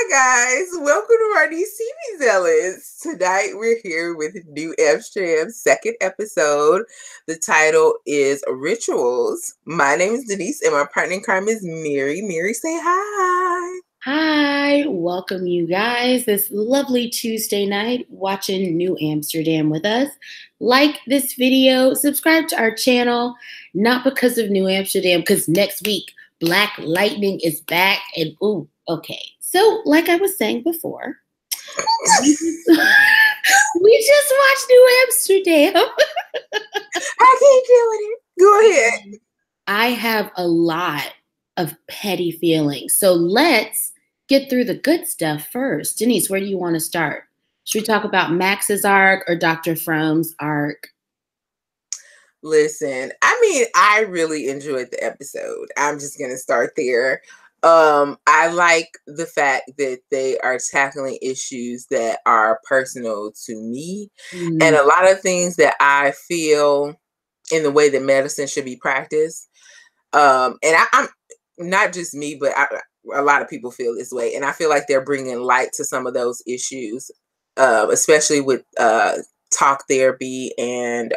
Hi guys, welcome to our new TV Zealots. Tonight we're here with New Amsterdam's second episode. The title is Rituals. My name is Denise and my partner in crime is Mary. Mary, say hi. Hi, welcome you guys this lovely Tuesday night watching New Amsterdam with us. Like this video, subscribe to our channel, not because of New Amsterdam, because next week Black Lightning is back and ooh, okay. So, like I was saying before, we just watched New Amsterdam. I can't deal with it. Go ahead. I have a lot of petty feelings. So let's get through the good stuff first. Denise, where do you want to start? Should we talk about Max's arc or Dr. Fromm's arc? Listen, I really enjoyed the episode. I'm just going to start there. I like the fact that they are tackling issues that are personal to me and a lot of things that I feel in the way that medicine should be practiced. And I'm not just me, but a lot of people feel this way. And I feel like they're bringing light to some of those issues, especially with talk therapy and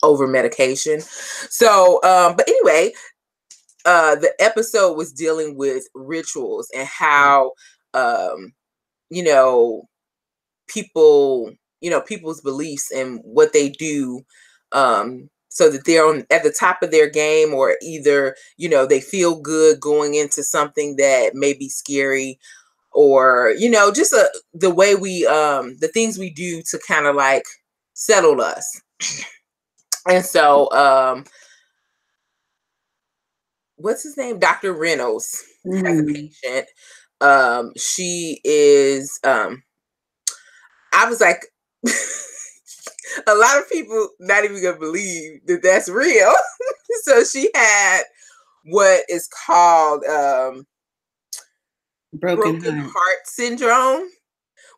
over medication. So, but anyway, the episode was dealing with rituals and how, people's beliefs and what they do, so that they're at the top of their game, or either, they feel good going into something that may be scary, or, just the way we, the things we do to kind of like settle us. And so, what's his name? Dr. Reynolds has a patient. She is, I was like, a lot of people not even gonna believe that that's real. So she had what is called broken heart syndrome,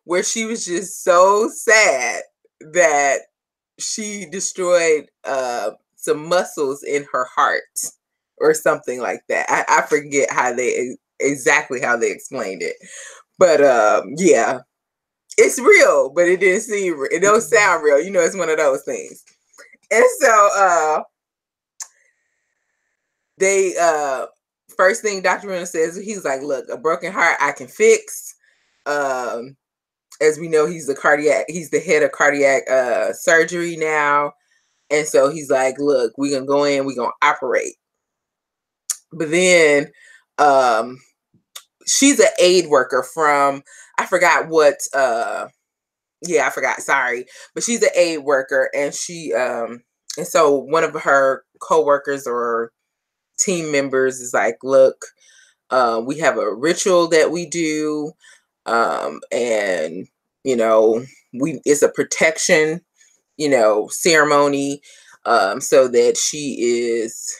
where she was just so sad that she destroyed some muscles in her heart or something like that. I forget exactly how they explained it, but yeah, it's real, but it didn't seem real. It don't sound real. It's one of those things. And so they first thing Dr. Reynolds says, he's like, look, a broken heart I can fix. As we know, he's the head of cardiac surgery now. And so he's like, look, we're gonna go in, we're gonna operate. But then she's an aid worker from, I forgot what, I forgot, sorry. But she's an aid worker, and she, and so one of her coworkers or team members is like, look, we have a ritual that we do, and, it's a protection, ceremony, so that she is,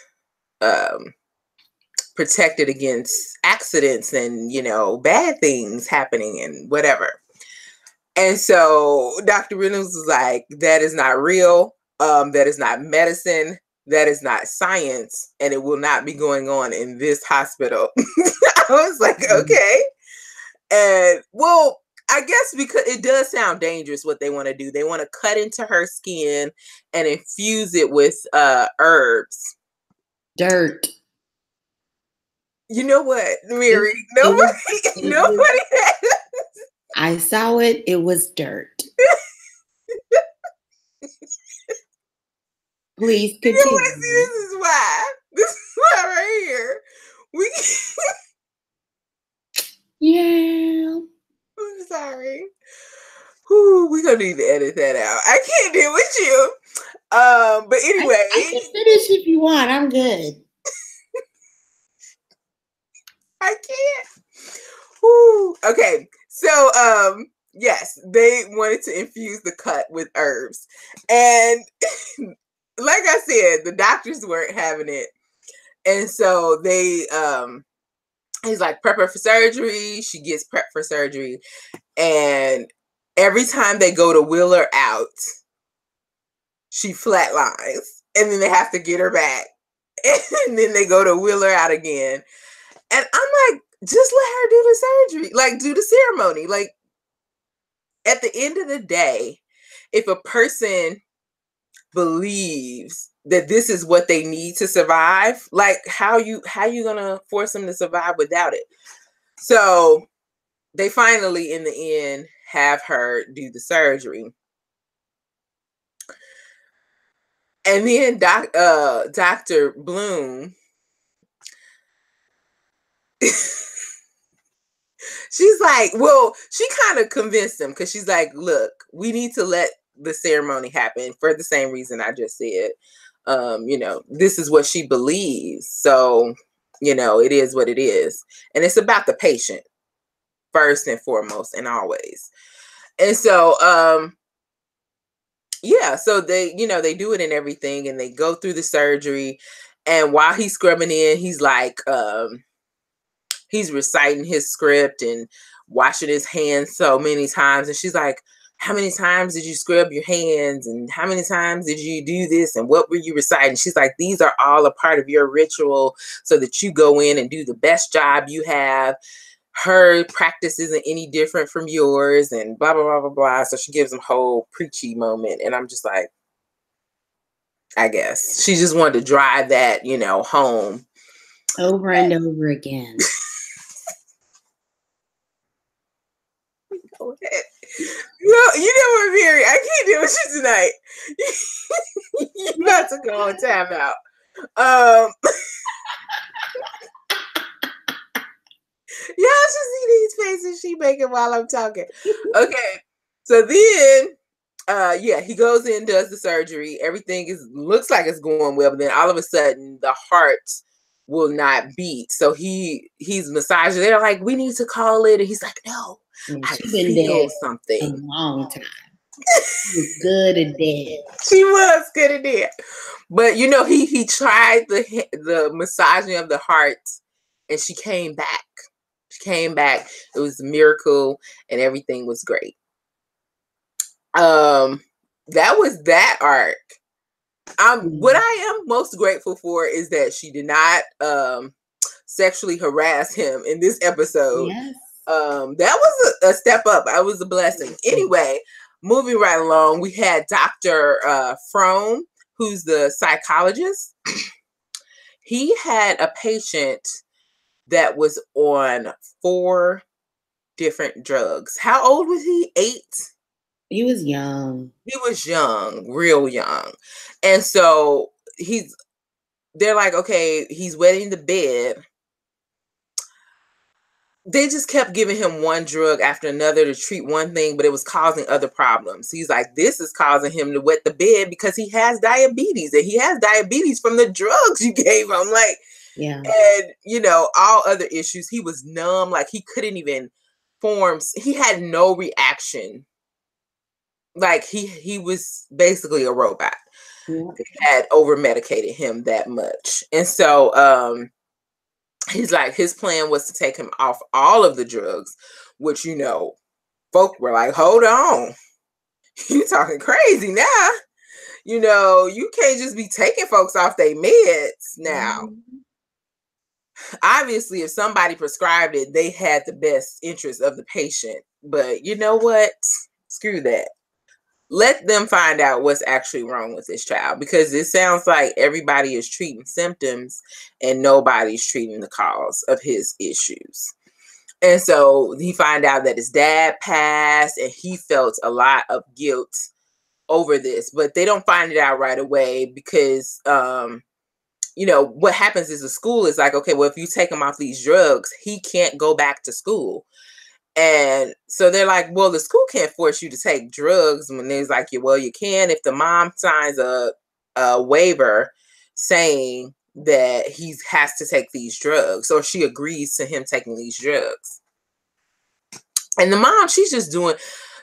protected against accidents and, bad things happening and whatever. And so Dr. Reynolds was like, that is not real. That is not medicine. That is not science. And it will not be going on in this hospital. I was like, okay. And well, I guess because it does sound dangerous what they want to do. They want to cut into her skin and infuse it with herbs. Dirt. You know what, Mary? Nobody I saw it. It was dirt. Please continue. This is why. This is why right here. Yeah. I'm sorry. We're gonna need to edit that out. I can't deal with you. But anyway. I can finish if you want. I'm good. I can't. Okay. So yes, they wanted to infuse the cut with herbs. And like I said, the doctors weren't having it. And so they he's like, prep her for surgery. She gets prepped for surgery. And every time they go to wheel her out, she flatlines. And then they have to get her back. And then they go to wheel her out again. And I'm like, just let her do the surgery, like do the ceremony. Like at the end of the day, if a person believes that this is what they need to survive, like how you gonna force them to survive without it? So they finally, in the end, have her do the surgery. And then Dr. Bloom, she's like, well, she kind of convinced him because she's like, look, we need to let the ceremony happen for the same reason I just said. This is what she believes. So, it is what it is. And it's about the patient first and foremost and always. And so, yeah, so they do it and everything, and they go through the surgery. And while he's scrubbing in, he's like, he's reciting his script and washing his hands so many times. And she's like, how many times did you scrub your hands? And how many times did you do this? And what were you reciting? She's like, these are all a part of your ritual so that you go in and do the best job you have. Her practice isn't any different from yours, and blah, blah, blah, blah, blah. So she gives him a whole preachy moment. And I'm just like, I guess she just wanted to drive that, home. Over and over again. Go ahead. You know what, Mary? I can't deal with you tonight. You're about to go on timeout. Y'all should see these faces she making while I'm talking. Okay. So then, he goes in, does the surgery. Everything looks like it's going well, but then all of a sudden the heart will not beat. So he's massaging. They're like, we need to call it. And he's like, no, I feel something. A long time. She was good and dead. She was good and dead. But he tried the massaging of the heart, and she came back. She came back. It was a miracle, and everything was great. That was that arc. What I am most grateful for is that she did not sexually harass him in this episode. Yes. That was a step up. That was a blessing. Anyway, moving right along, we had Dr. Frome, who's the psychologist. He had a patient that was on 4 different drugs. How old was he? 8? He was young. He was young, real young. And so they're like, okay, he's wetting the bed. They just kept giving him one drug after another to treat one thing, but it was causing other problems. He's like, this is causing him to wet the bed because he has diabetes, and he has diabetes from the drugs you gave him. Like, yeah. And, all other issues. He was numb. Like, he couldn't even form. He had no reaction. Like, he was basically a robot. Yeah. They had over-medicated him that much. And so, he's like, his plan was to take him off all of the drugs, which, folk were like, hold on. You talking crazy now. You can't just be taking folks off their meds now. Mm-hmm. Obviously, if somebody prescribed it, they had the best interest of the patient. But you know what? Screw that. Let them find out what's actually wrong with this child, because it sounds like everybody is treating symptoms and nobody's treating the cause of his issues. And so he found out that his dad passed, and he felt a lot of guilt over this, but they don't find it out right away because, what happens is the school is like, okay, well, if you take him off these drugs, he can't go back to school. And so they're like, well, the school can't force you to take drugs. When there's like, well, you can if the mom signs a waiver saying that he has to take these drugs, or she agrees to him taking these drugs. And the mom,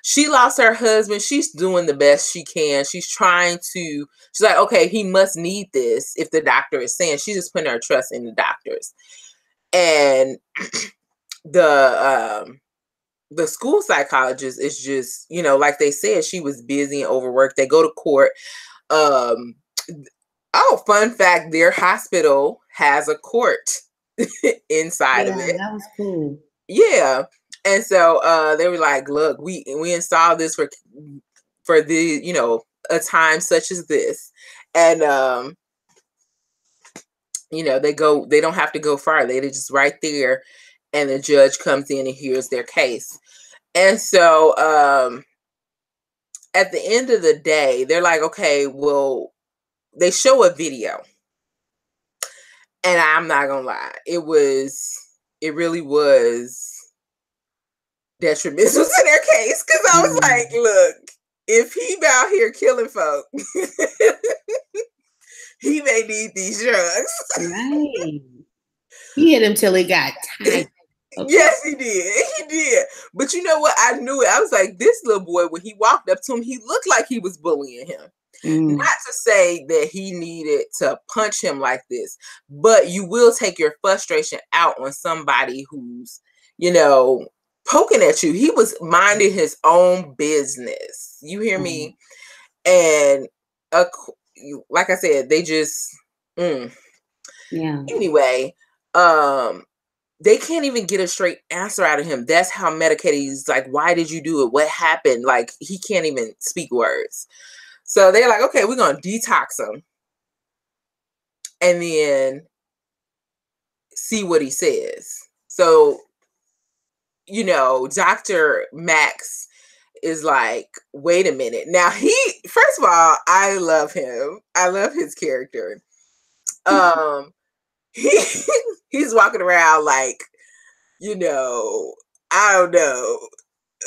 she lost her husband. She's doing the best she can. She's like, okay, he must need this if the doctor is saying. She's just putting her trust in the doctors. And the school psychologist is just, like they said, she was busy and overworked. They go to court. Fun fact, their hospital has a court inside of Yeah, it. that was cool. Yeah. And so they were like, look, we installed this for the, a time such as this. And they don't have to go far. They're just right there, and the judge comes in and hears their case. And so at the end of the day, they're like, okay, well, they show a video. And I'm not gonna lie, it really was detrimental to their case, because I was like, look, if he out here killing folk, he may need these drugs. Right. He hit him till he got tight. Okay. Yes, he did. He did. But you know what? I knew it. I was like, this little boy, when he walked up to him, he looked like he was bullying him. Not to say that he needed to punch him like this, but you will take your frustration out on somebody who's, poking at you. He was minding his own business. You hear me? And like I said, they just, yeah. Anyway, they can't even get a straight answer out of him. That's how medicated he's. Like, why did you do it? What happened? Like, he can't even speak words. So they're like, okay, we're going to detox him and then see what he says. So, Dr. Max is like, wait a minute. Now, first of all, I love him. I love his character. He's walking around like, I don't know,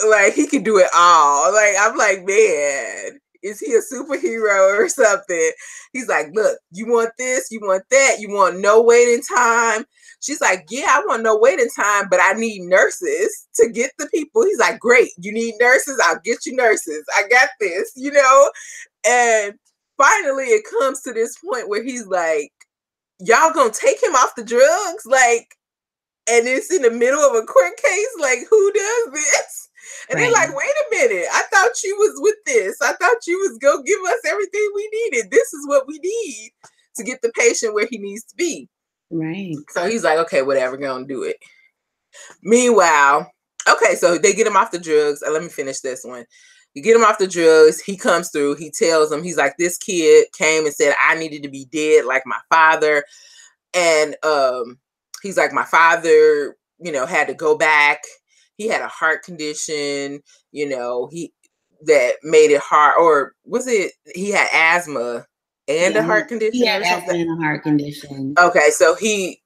like he can do it all. Like, I'm like, man, is he a superhero or something? He's like, look, you want this, you want that, you want no waiting time. She's like, yeah, I want no waiting time, but I need nurses to get the people. He's like, great, you need nurses, I'll get you nurses. I got this, And finally it comes to this point where he's like, y'all gonna take him off the drugs? Like, and it's in the middle of a court case? Like, who does this? And they're like, wait a minute, I thought you was with this. I thought you was gonna give us everything we needed. This is what we need to get the patient where he needs to be. Right. So he's like, okay, whatever, gonna do it. Meanwhile, okay, so they get him off the drugs. Let me finish this one. You get him off the drugs. He comes through. He tells them, he's like, this kid came and said I needed to be dead like my father. And he's like, my father, had to go back. He had a heart condition, that made it hard. Or was it he had asthma and a heart condition? He had asthma and a heart condition. Okay, so he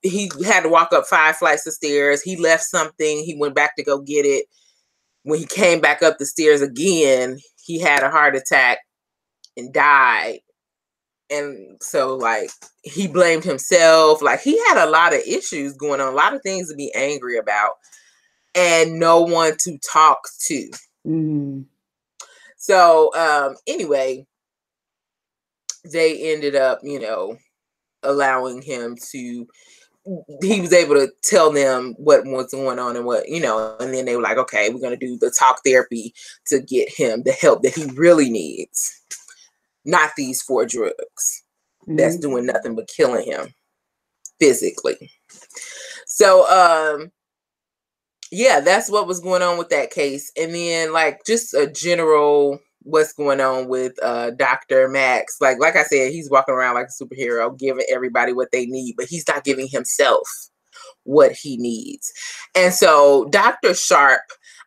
had to walk up 5 flights of stairs. He left something. He went back to go get it. When he came back up the stairs again, he had a heart attack and died. And so, like, he blamed himself. Like, he had a lot of issues going on, a lot of things to be angry about, and no one to talk to. So, anyway, they ended up, allowing him to, he was able to tell them what was going on and what, and then they were like, okay, we're going to do the talk therapy to get him the help that he really needs. Not these 4 drugs that's doing nothing but killing him physically. So, yeah, that's what was going on with that case. And then, like, just a general what's going on with Dr. Max. Like I said, he's walking around like a superhero, giving everybody what they need, but he's not giving himself what he needs. And so Dr. Sharp,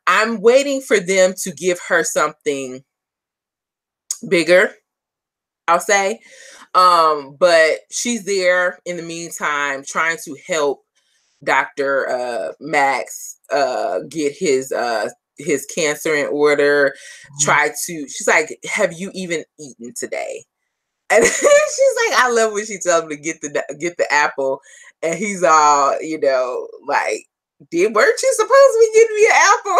I'm waiting for them to give her something bigger, I'll say. But she's there in the meantime trying to help Dr. Max get his cancer in order. She's like, have you even eaten today? And she's like, I love when she tells him to get the apple, and he's all, like, weren't you supposed to be getting me an apple?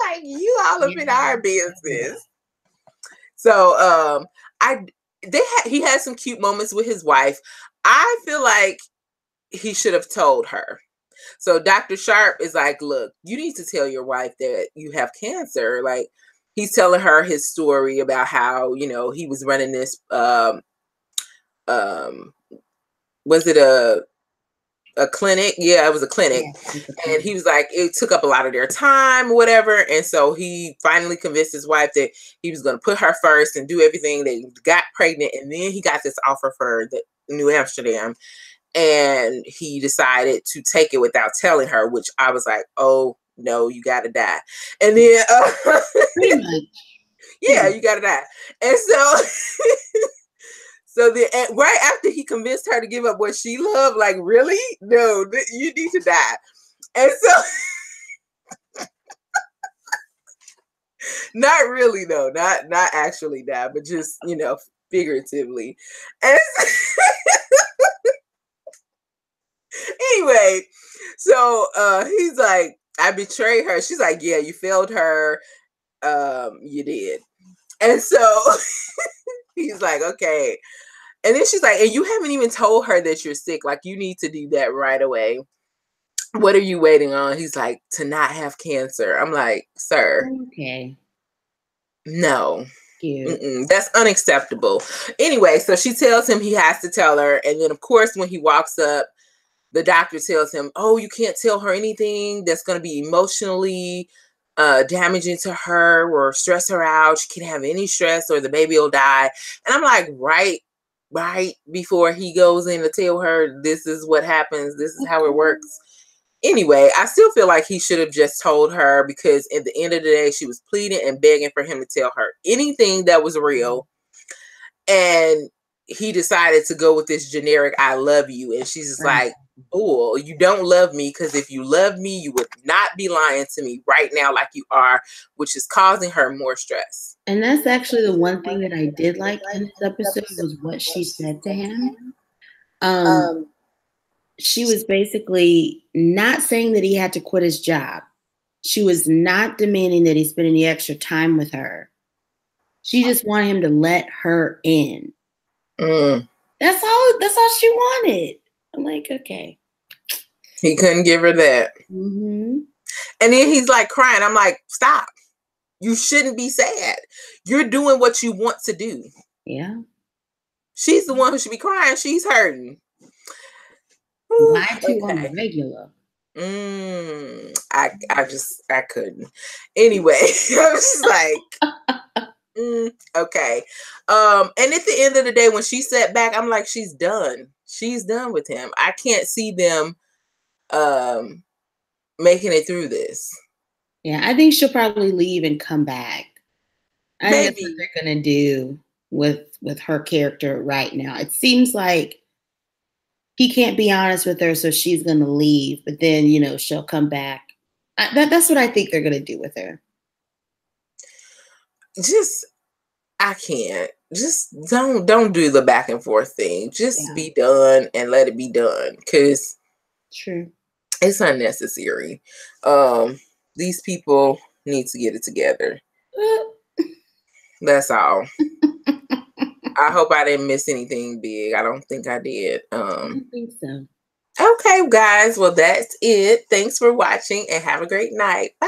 Like, you all up in our business. So he had some cute moments with his wife. I feel like he should have told her. So Dr. Sharp is like, look, you need to tell your wife that you have cancer. Like, he's telling her his story about how, he was running this, was it a a clinic. Yeah, it was a clinic. Yeah, And he was like, it took up a lot of their time, whatever. And so he finally convinced his wife that he was going to put her first and do everything. They got pregnant. And then he got this offer for the New Amsterdam. And he decided to take it without telling her, which I was like, oh, no, you got to die. And then, pretty much. yeah, you got to die. And so, so then, right after he convinced her to give up what she loved, like, really? No, you need to die. And so, not really, though, not actually die, but just, you know, figuratively. And so, anyway, so he's like, I betrayed her. She's like, yeah, you failed her. You did. And so he's like, okay. And then she's like, and you haven't even told her that you're sick. Like, you need to do that right away. What are you waiting on? He's like, to not have cancer. I'm like, sir. Okay. No. Cute. That's unacceptable. Anyway, so she tells him he has to tell her. And then, of course, when he walks up, the doctor tells him, oh, you can't tell her anything that's going to be emotionally damaging to her or stress her out. She can't have any stress or the baby will die. And I'm like, right before he goes in to tell her this is what happens, this is how it works. Anyway, I still feel like he should have just told her, because at the end of the day, she was pleading and begging for him to tell her anything that was real. And he decided to go with this generic, I love you. And she's just like, bull, you don't love me, because if you love me, you would not be lying to me right now like you are, which is causing her more stress. And that's actually the one thing that I did like in this episode was what she said to him. She was basically not saying that he had to quit his job. She was not demanding that he spend any extra time with her. She just wanted him to let her in. That's all she wanted. I'm like, okay. He couldn't give her that. Mm-hmm. And then he's like crying. I'm like, stop. You shouldn't be sad. You're doing what you want to do. Yeah. She's the one who should be crying. She's hurting. Why too on the regular? I couldn't. Anyway, I was just like, okay. And at the end of the day, when she sat back, I'm like, she's done. She's done with him. I can't see them making it through this. Yeah, I think she'll probably leave and come back. I think that's Maybe. what they're gonna do with her character right now. It seems like he can't be honest with her, so she's gonna leave, but then, you know, she'll come back. That's what I think they're gonna do with her. I can't. Just don't do the back and forth thing. Just be done and let it be done, because true, it's unnecessary. These people need to get it together. That's all. I hope I didn't miss anything big. I don't think I did. I don't think so. Okay, guys. Well, that's it. Thanks for watching and have a great night. Bye.